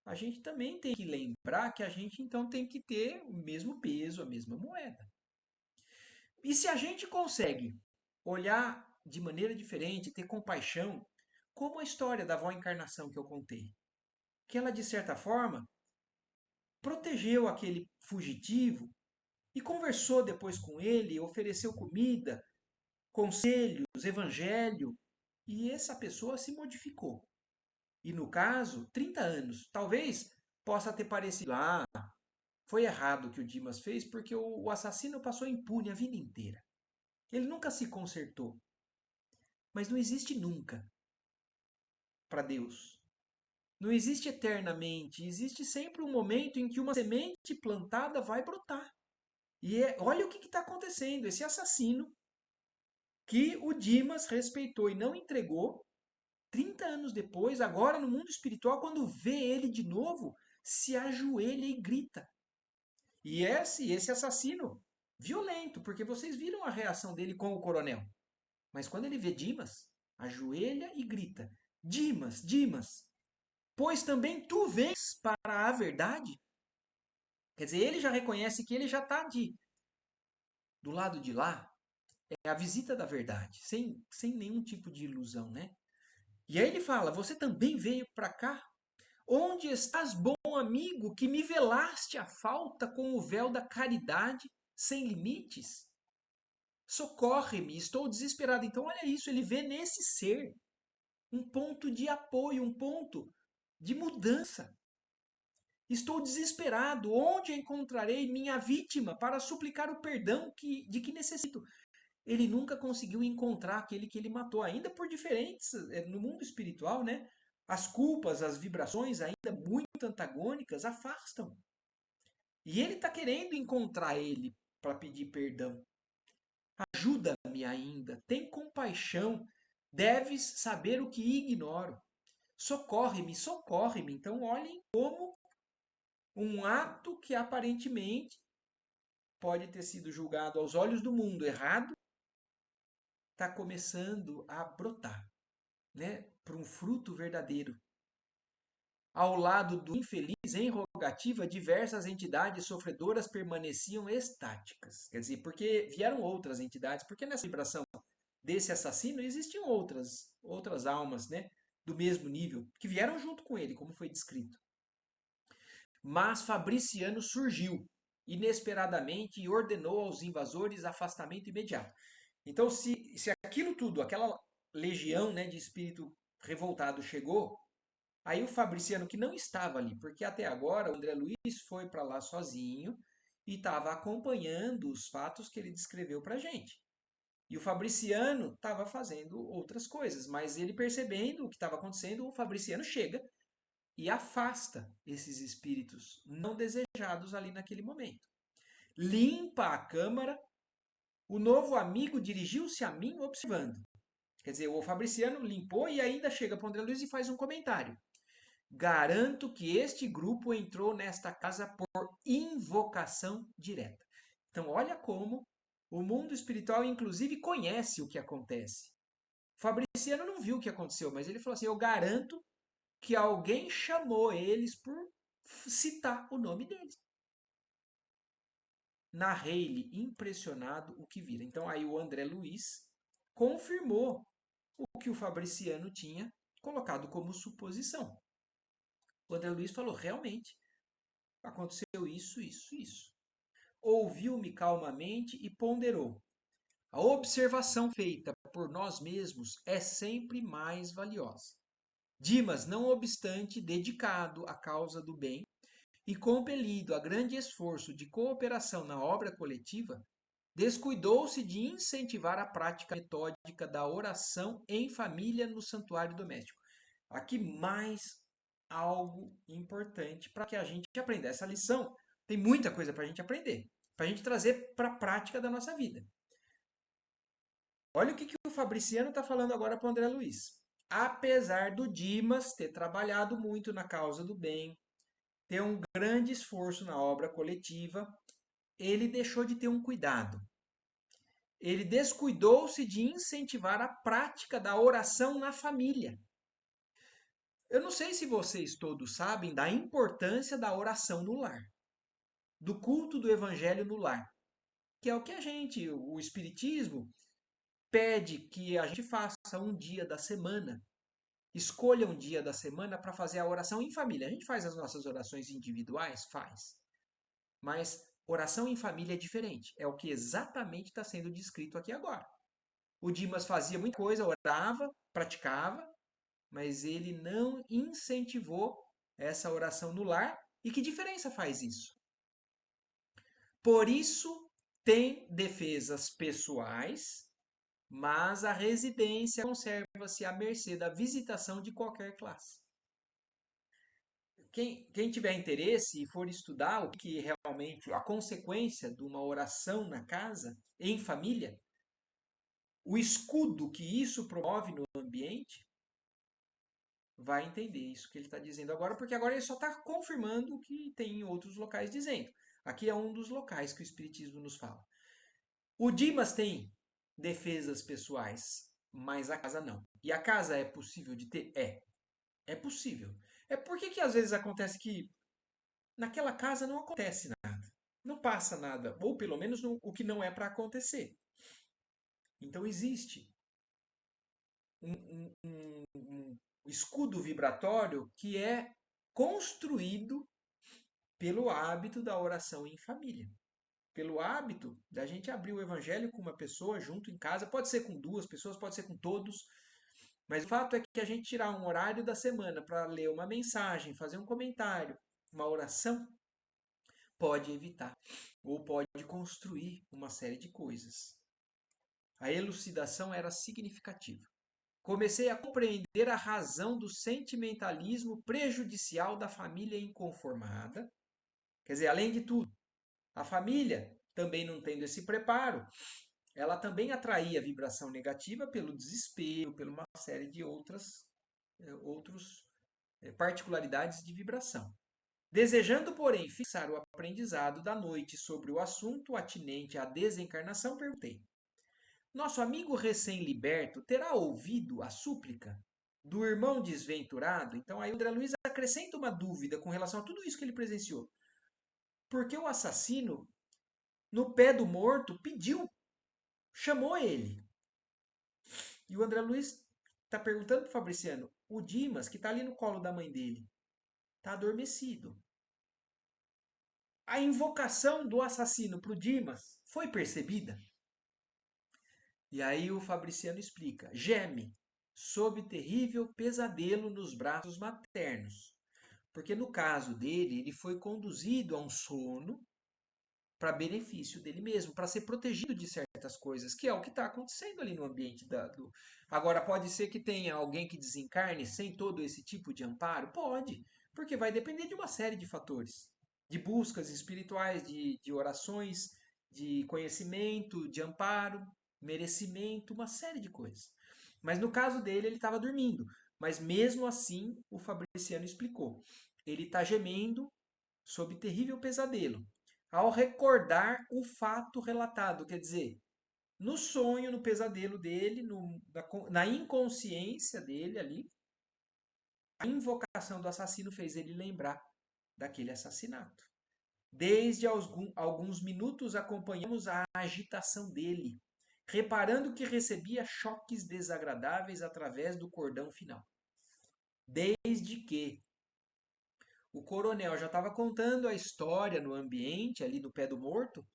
a gente também tem que lembrar que a gente então tem que ter o mesmo peso, a mesma moeda. E se a gente consegue olhar de maneira diferente, ter compaixão, como a história da avó encarnação que eu contei, que ela de certa forma protegeu aquele fugitivo e conversou depois com ele, ofereceu comida, conselhos, evangelho, e essa pessoa se modificou. E no caso, 30 anos. Talvez possa ter parecido, foi errado o que o Dimas fez porque o assassino passou impune a vida inteira. Ele nunca se consertou. Mas não existe nunca para Deus. Não existe eternamente, existe sempre um momento em que uma semente plantada vai brotar. E olha o que está acontecendo. Esse assassino que o Dimas respeitou e não entregou, 30 anos depois, agora no mundo espiritual, quando vê ele de novo, se ajoelha e grita. E esse assassino, violento, porque vocês viram a reação dele com o coronel. Mas quando ele vê Dimas, ajoelha e grita: Dimas, Dimas, pois também tu vens para a verdade. Quer dizer, ele já reconhece que ele já está do lado de lá, é a visita da verdade, sem nenhum tipo de ilusão, né? E aí ele fala: Você também veio para cá? Onde estás, bom amigo, que me velaste a falta com o véu da caridade sem limites? Socorre-me, estou desesperado. Então, olha isso, ele vê nesse ser um ponto de apoio, um ponto de mudança. Estou desesperado. Onde encontrarei minha vítima para suplicar o perdão de que necessito? Ele nunca conseguiu encontrar aquele que ele matou, ainda por diferentes, no mundo espiritual, né? As culpas, as vibrações, ainda muito antagônicas, afastam. E ele está querendo encontrar ele para pedir perdão. Ajuda-me ainda, tem compaixão, deves saber o que ignoro. Socorre-me, socorre-me. Então, olhem como um ato que aparentemente pode ter sido julgado aos olhos do mundo errado, está começando a brotar, né, para um fruto verdadeiro. Ao lado do infeliz, em rogativa, diversas entidades sofredoras permaneciam estáticas. Quer dizer, porque vieram outras entidades, porque nessa vibração desse assassino existiam outras almas, né, do mesmo nível, que vieram junto com ele, como foi descrito. Mas Fabriciano surgiu. inesperadamente e ordenou aos invasores afastamento imediato. Então, se aquilo tudo, aquela legião, né, de espírito revoltado chegou, aí o Fabriciano, que não estava ali, porque até agora o André Luiz foi para lá sozinho e estava acompanhando os fatos que ele descreveu para a gente. E o Fabriciano estava fazendo outras coisas, mas ele percebendo o que estava acontecendo, o Fabriciano chega e afasta esses espíritos não desejados ali naquele momento. Limpa a câmara, o novo amigo dirigiu-se a mim observando. Quer dizer, o Fabriciano limpou e ainda chega para o André Luiz e faz um comentário. Garanto que este grupo entrou nesta casa por invocação direta. Então, olha como o mundo espiritual, inclusive, conhece o que acontece. O Fabriciano não viu o que aconteceu, mas ele falou assim: eu garanto que alguém chamou eles por citar o nome deles. Narrei-lhe impressionado o que vira. Então, aí o André Luiz confirmou o que o Fabriciano tinha colocado como suposição. O André Luiz falou: realmente, aconteceu isso, isso, isso. Ouviu-me calmamente e ponderou. A observação feita por nós mesmos é sempre mais valiosa. Dimas, não obstante dedicado à causa do bem e compelido a grande esforço de cooperação na obra coletiva, descuidou-se de incentivar a prática metódica da oração em família no santuário doméstico. Aqui mais algo importante para que a gente aprenda. Essa lição tem muita coisa para a gente aprender, para a gente trazer para a prática da nossa vida. Olha o que o Fabriciano está falando agora para o André Luiz. Apesar do Dimas ter trabalhado muito na causa do bem, ter um grande esforço na obra coletiva, ele deixou de ter um cuidado. Ele descuidou-se de incentivar a prática da oração na família. Eu não sei se vocês todos sabem da importância da oração no lar, do culto do evangelho no lar, que é o que o Espiritismo, pede que a gente faça um dia da semana. Escolha um dia da semana para fazer a oração em família. A gente faz as nossas orações individuais? Faz. Mas oração em família é diferente. É o que exatamente está sendo descrito aqui agora. O Dimas fazia muita coisa, orava, praticava, mas ele não incentivou essa oração no lar. E que diferença faz isso? Por isso, tem defesas pessoais, mas a residência conserva-se à mercê da visitação de qualquer classe. Quem tiver interesse e for estudar o que realmente a consequência de uma oração na casa, em família, o escudo que isso promove no ambiente, vai entender isso que ele está dizendo agora, porque agora ele só está confirmando o que tem em outros locais dizendo. Aqui é um dos locais que o Espiritismo nos fala. O Dimas tem defesas pessoais, mas a casa não. E a casa é possível de ter? É possível. É porque que às vezes acontece que naquela casa não acontece nada. Não passa nada. Ou pelo menos o que não é para acontecer. Então existe um escudo vibratório que é construído pelo hábito da oração em família. Pelo hábito da gente abrir o evangelho com uma pessoa junto em casa. Pode ser com duas pessoas, pode ser com todos. Mas o fato é que a gente tirar um horário da semana para ler uma mensagem, fazer um comentário, uma oração, pode evitar ou pode construir uma série de coisas. A elucidação era significativa. Comecei a compreender a razão do sentimentalismo prejudicial da família inconformada. Quer dizer, além de tudo, a família, também não tendo esse preparo, ela também atraía vibração negativa pelo desespero, por uma série de outros particularidades de vibração. Desejando, porém, fixar o aprendizado da noite sobre o assunto atinente à desencarnação, perguntei: nosso amigo recém-liberto terá ouvido a súplica do irmão desventurado? Então aí o André Luiz acrescenta uma dúvida com relação a tudo isso que ele presenciou. Porque o assassino, no pé do morto, pediu, chamou ele. E o André Luiz está perguntando para o Fabriciano, o Dimas, que está ali no colo da mãe dele, está adormecido. a invocação do assassino para o Dimas foi percebida? E aí o Fabriciano explica: geme, sob terrível pesadelo nos braços maternos. Porque no caso dele, ele foi conduzido a um sono para benefício dele mesmo, para ser protegido de certas coisas, que é o que está acontecendo ali no ambiente do. Agora, pode ser que tenha alguém que desencarne sem todo esse tipo de amparo? Pode, porque vai depender de uma série de fatores, de buscas espirituais, de orações, de conhecimento, de amparo, merecimento, uma série de coisas. Mas no caso dele, ele estava dormindo. Mas mesmo assim, o Fabriciano explicou. Ele está gemendo sob terrível pesadelo, ao recordar o fato relatado. Quer dizer, no sonho, no pesadelo dele, na inconsciência dele ali, a invocação do assassino fez ele lembrar daquele assassinato. Desde alguns minutos acompanhamos a agitação dele, reparando que recebia choques desagradáveis através do cordão final. Desde que o coronel já estava contando a história no ambiente, ali no pé do morto,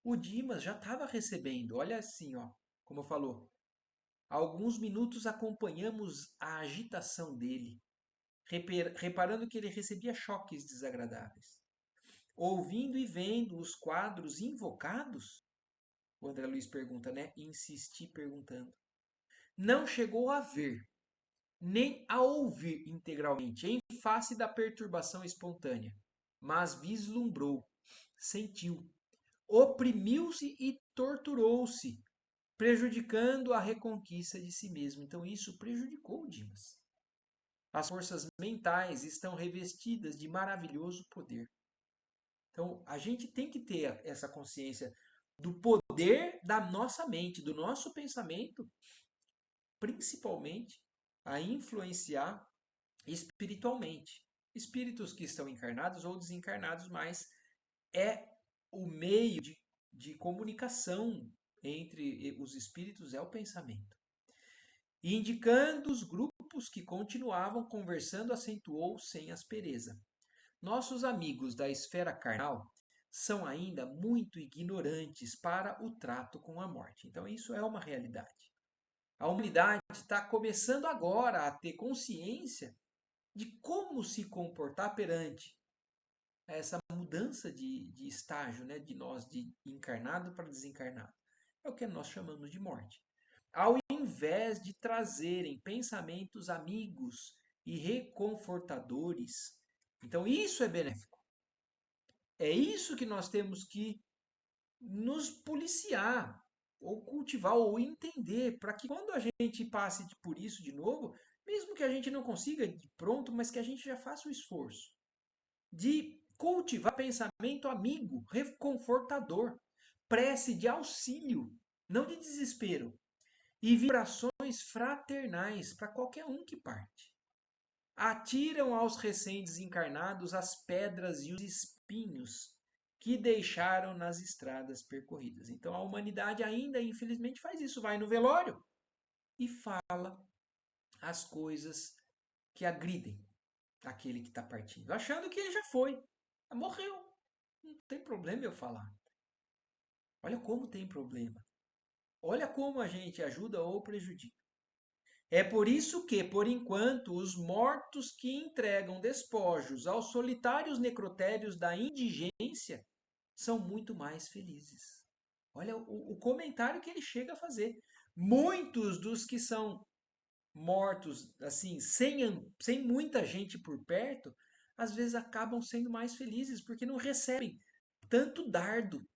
o Dimas já estava recebendo. Olha assim, ó, como falou. Há alguns minutos acompanhamos a agitação dele, reparando que ele recebia choques desagradáveis. Ouvindo e vendo os quadros invocados, o André Luiz pergunta, né? Insisti perguntando. Não chegou a ver, nem a ouvir integralmente, em face da perturbação espontânea, mas vislumbrou, sentiu, oprimiu-se e torturou-se, prejudicando a reconquista de si mesmo. Então isso prejudicou o Dimas. As forças mentais estão revestidas de maravilhoso poder. Então a gente tem que ter essa consciência do poder da nossa mente, do nosso pensamento, principalmente a influenciar espiritualmente. Espíritos que estão encarnados ou desencarnados, mas é o meio de comunicação entre os espíritos é o pensamento. E indicando os grupos que continuavam conversando, acentuou sem aspereza. Nossos amigos da esfera carnal são ainda muito ignorantes para o trato com a morte. Então, isso é uma realidade. A humanidade está começando agora a ter consciência de como se comportar perante essa mudança de estágio, né, de nós de encarnado para desencarnado. É o que nós chamamos de morte. Ao invés de trazerem pensamentos amigos e reconfortadores, então isso é benéfico. É isso que nós temos que nos policiar, ou cultivar, ou entender, para que quando a gente passe por isso de novo, mesmo que a gente não consiga de pronto, mas que a gente já faça o esforço de cultivar pensamento amigo, reconfortador, prece de auxílio, não de desespero, e vibrações fraternais para qualquer um que parte. Atiram aos recém-desencarnados as pedras e os espinhos que deixaram nas estradas percorridas. Então a humanidade ainda, infelizmente, faz isso. Vai no velório e fala as coisas que agridem aquele que está partindo, achando que ele já foi, morreu. Não tem problema eu falar. Olha como tem problema. Olha como a gente ajuda ou prejudica. É por isso que, por enquanto, os mortos que entregam despojos aos solitários necrotérios da indigência são muito mais felizes. Olha o comentário que ele chega a fazer. Muitos dos que são mortos, assim, sem muita gente por perto, às vezes acabam sendo mais felizes porque não recebem tanto dardo,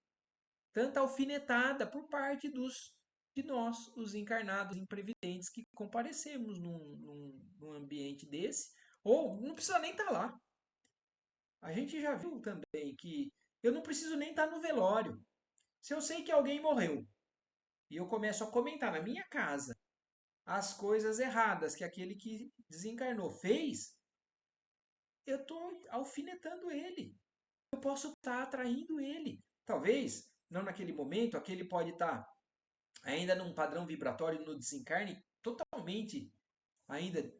tanta alfinetada por parte de nós, os encarnados imprevidentes, que comparecemos num ambiente desse, ou não precisa nem estar lá. A gente já viu também que eu não preciso nem estar no velório. Se eu sei que alguém morreu e eu começo a comentar na minha casa as coisas erradas que aquele que desencarnou fez, eu estou alfinetando ele. Eu posso estar atraindo ele. Talvez, não naquele momento, aquele pode estar ainda num padrão vibratório no desencarne totalmente ainda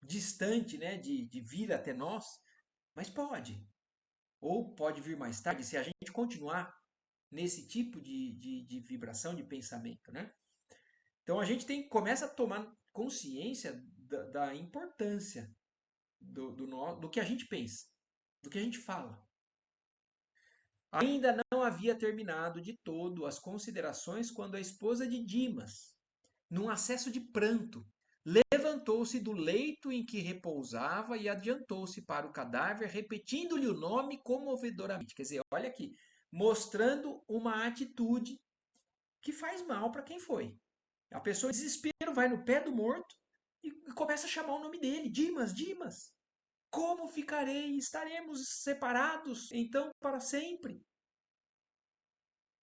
distante, né, de vir até nós, mas pode. ou pode vir mais tarde, se a gente continuar nesse tipo de vibração, de pensamento, né? Então a gente começa a tomar consciência da importância do que a gente pensa, do que a gente fala. Ainda não havia terminado de todo as considerações quando a esposa de Dimas, num acesso de pranto, levantou-se do leito em que repousava e adiantou-se para o cadáver, repetindo-lhe o nome comovedoramente. Quer dizer, olha aqui, mostrando uma atitude que faz mal para quem foi. A pessoa em desespero vai no pé do morto e começa a chamar o nome dele: Dimas, Dimas. Como ficarei? Estaremos separados então para sempre.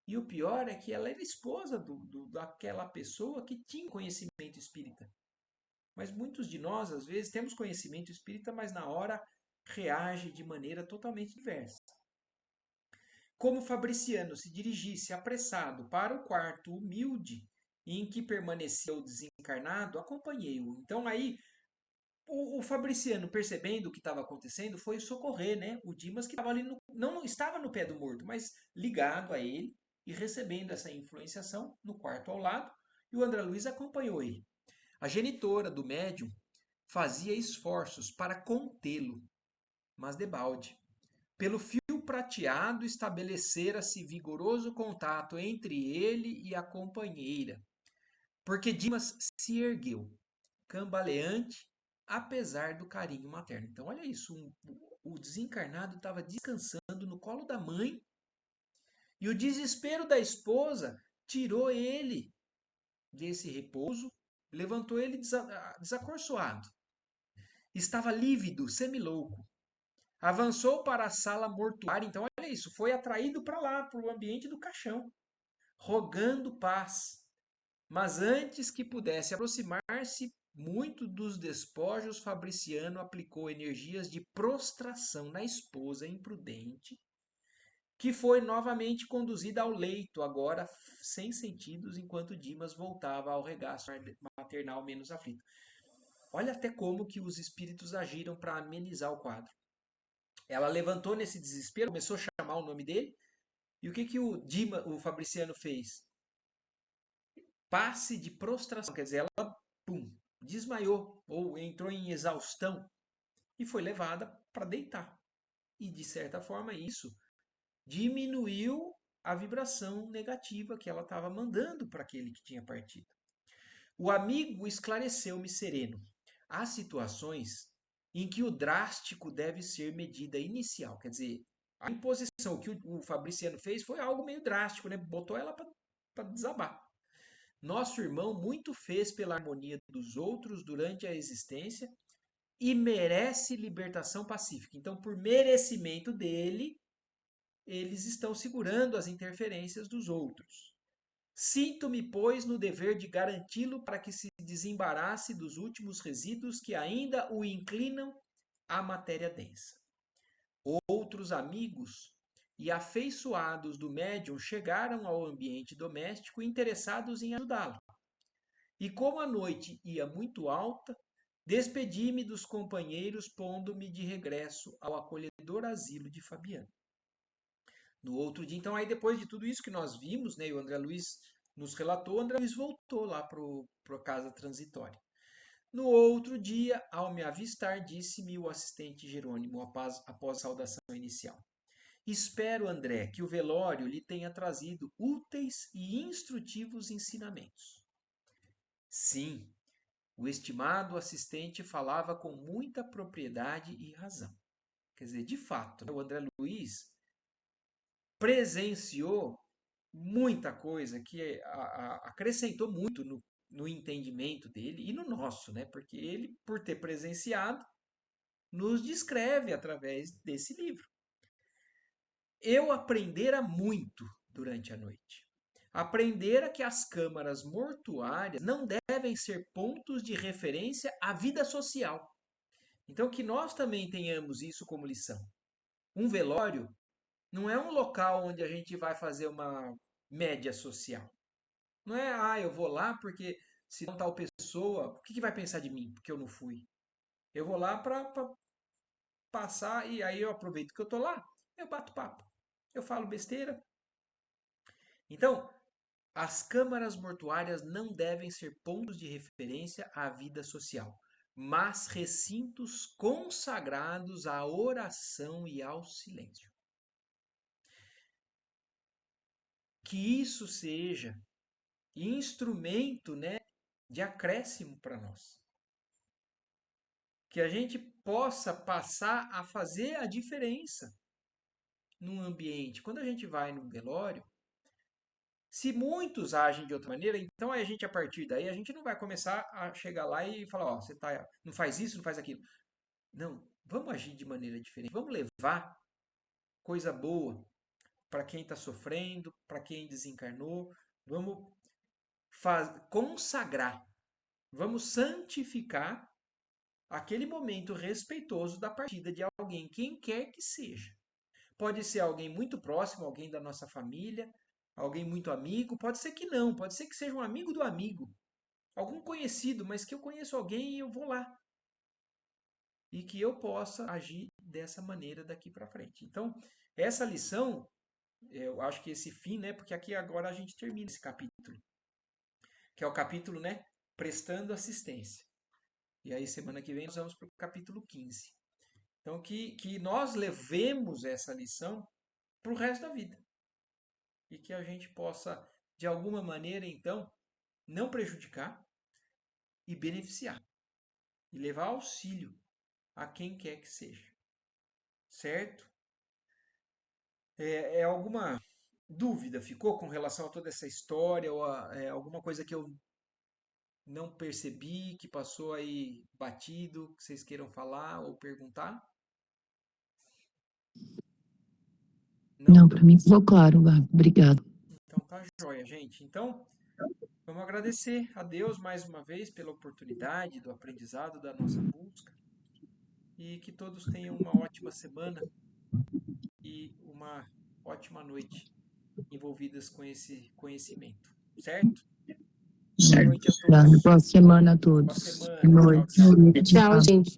E o pior é que ela era esposa daquela pessoa que tinha conhecimento espírita. Mas muitos de nós, às vezes, temos conhecimento espírita, mas na hora reage de maneira totalmente diversa. Como Fabriciano se dirigisse apressado para o quarto humilde em que permanecia o desencarnado, acompanhei-o. Então aí o Fabriciano, percebendo o que estava acontecendo, foi socorrer, né, o Dimas, que estava ali não estava no pé do morto, mas ligado a ele e recebendo essa influenciação no quarto ao lado, e o André Luiz acompanhou ele. A genitora do médium fazia esforços para contê-lo, mas debalde. Pelo fio prateado estabelecera-se vigoroso contato entre ele e a companheira, porque Dimas se ergueu, cambaleante, apesar do carinho materno. Então, olha isso, o desencarnado estava descansando no colo da mãe e o desespero da esposa tirou ele desse repouso, levantou ele desacorçoado. Estava lívido, semilouco. Avançou para a sala mortuária. Então, olha isso, foi atraído para lá, para o ambiente do caixão, rogando paz. Mas antes que pudesse aproximar-se muito dos despojos, Fabriciano aplicou energias de prostração na esposa imprudente, que foi novamente conduzida ao leito, agora sem sentidos, enquanto Dimas voltava ao regaço maternal menos aflito. Olha até como que os espíritos agiram para amenizar o quadro. Ela levantou nesse desespero, começou a chamar o nome dele, e o que o Fabriciano fez? Passe de prostração, quer dizer, ela pum, desmaiou ou entrou em exaustão e foi levada para deitar. E de certa forma isso diminuiu a vibração negativa que ela estava mandando para aquele que tinha partido. O amigo esclareceu-me sereno. Há situações em que o drástico deve ser medida inicial. Quer dizer, a imposição que o Fabriciano fez foi algo meio drástico, né? Botou ela para desabar. Nosso irmão muito fez pela harmonia dos outros durante a existência e merece libertação pacífica. Então, por merecimento dele, eles estão segurando as interferências dos outros. Sinto-me, pois, no dever de garanti-lo para que se desembarace dos últimos resíduos que ainda o inclinam à matéria densa. Outros amigos e afeiçoados do médium chegaram ao ambiente doméstico interessados em ajudá-lo. E como a noite ia muito alta, despedi-me dos companheiros, pondo-me de regresso ao acolhedor asilo de Fabiano. No outro dia, então, aí depois de tudo isso que nós vimos, né, e o André Luiz nos relatou, o André Luiz voltou lá para a casa transitória. No outro dia, ao me avistar, disse-me o assistente Jerônimo, após a saudação inicial. Espero, André, que o velório lhe tenha trazido úteis e instrutivos ensinamentos. Sim, o estimado assistente falava com muita propriedade e razão. Quer dizer, de fato, o André Luiz presenciou muita coisa que acrescentou muito no entendimento dele e no nosso, né? Porque ele, por ter presenciado, nos descreve através desse livro. Eu aprendera muito durante a noite. Aprendera que as câmaras mortuárias não devem ser pontos de referência à vida social. Então, que nós também tenhamos isso como lição. Um velório não é um local onde a gente vai fazer uma média social. Não é, eu vou lá porque se não tal pessoa, o que vai pensar de mim porque eu não fui? Eu vou lá para passar e aí eu aproveito que eu tô lá. eu bato papo, eu falo besteira. Então, as câmaras mortuárias não devem ser pontos de referência à vida social, mas recintos consagrados à oração e ao silêncio. Que isso seja instrumento, né, de acréscimo para nós. Que a gente possa passar a fazer a diferença num ambiente. Quando a gente vai num velório, se muitos agem de outra maneira, então a gente, a partir daí, a gente não vai começar a chegar lá e falar, ó, você tá, não faz isso, não faz aquilo. Não, vamos agir de maneira diferente. Vamos levar coisa boa para quem está sofrendo, para quem desencarnou. Vamos consagrar, vamos santificar aquele momento respeitoso da partida de alguém, quem quer que seja. Pode ser alguém muito próximo, alguém da nossa família, alguém muito amigo, pode ser que não, pode ser que seja um amigo do amigo, algum conhecido, mas que eu conheço alguém e eu vou lá. E que eu possa agir dessa maneira daqui para frente. Então, essa lição, eu acho que esse fim, né, porque aqui agora a gente termina esse capítulo, que é o capítulo, né, prestando assistência. E aí semana que vem nós vamos para o capítulo 15. Então, que nós levemos essa lição para o resto da vida. E que a gente possa, de alguma maneira, então, não prejudicar e beneficiar. E levar auxílio a quem quer que seja. Certo? Alguma dúvida ficou com relação a toda essa história? Ou alguma coisa que eu não percebi, que passou aí batido, que vocês queiram falar ou perguntar? Não, para mim ficou claro, obrigado. Então tá joia, gente. Então, vamos agradecer a Deus mais uma vez pela oportunidade do aprendizado da nossa busca e que todos tenham uma ótima semana e uma ótima noite envolvidas com esse conhecimento, certo? Boa noite a todos. Boa semana a Boa todos. semana. Boa Tchau, noite. tchau. Tchau, gente.